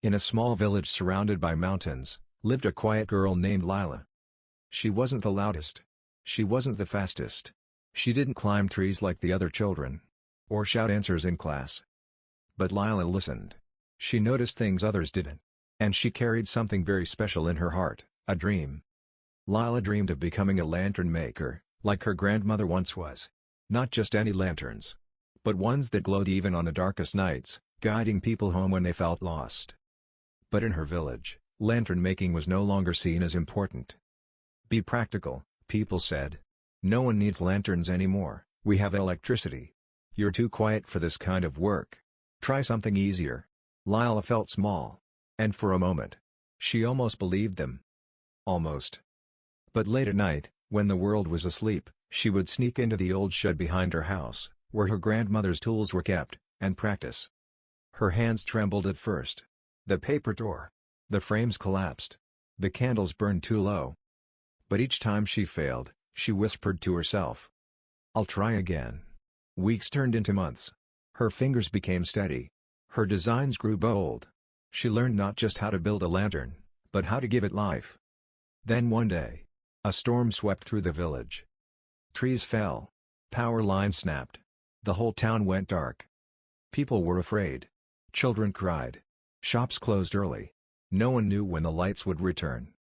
In a small village surrounded by mountains, lived a quiet girl named Lila. She wasn't the loudest. She wasn't the fastest. She didn't climb trees like the other children. Or shout answers in class. But Lila listened. She noticed things others didn't. And she carried something very special in her heart, a dream. Lila dreamed of becoming a lantern maker, like her grandmother once was. Not just any lanterns, but ones that glowed even on the darkest nights, guiding people home when they felt lost. But in her village, lantern making was no longer seen as important. Be practical, people said. No one needs lanterns anymore, we have electricity. You're too quiet for this kind of work. Try something easier. Lila felt small. And for a moment, she almost believed them. Almost. But late at night, when the world was asleep, she would sneak into the old shed behind her house, where her grandmother's tools were kept, and practice. Her hands trembled at first. The paper tore. The frames collapsed. The candles burned too low. But each time she failed, she whispered to herself, "I'll try again." Weeks turned into months. Her fingers became steady. Her designs grew bold. She learned not just how to build a lantern, but how to give it life. Then one day, a storm swept through the village. Trees fell. Power lines snapped. The whole town went dark. People were afraid. Children cried. Shops closed early. No one knew when the lights would return.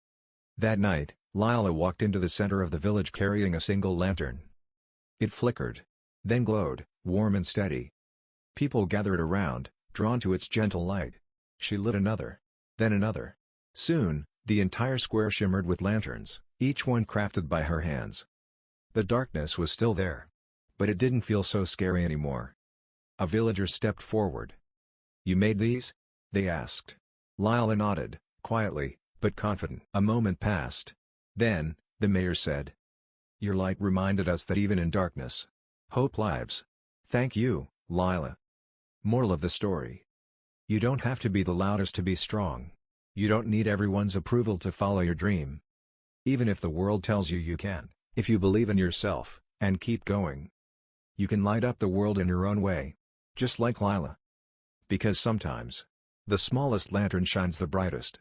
That night, Lila walked into the center of the village carrying a single lantern. It flickered. Then glowed, warm and steady. People gathered around, drawn to its gentle light. She lit another. Then another. Soon, the entire square shimmered with lanterns, each one crafted by her hands. The darkness was still there. But it didn't feel so scary anymore. A villager stepped forward. "You made these?" they asked. Lila nodded, quietly, but confident. A moment passed. Then, the mayor said, "Your light reminded us that even in darkness, hope lives." Thank you, Lila. Moral of the story. You don't have to be the loudest to be strong. You don't need everyone's approval to follow your dream. Even if the world tells you you can't, if you believe in yourself, and keep going, you can light up the world in your own way. Just like Lila. Because sometimes, the smallest lantern shines the brightest.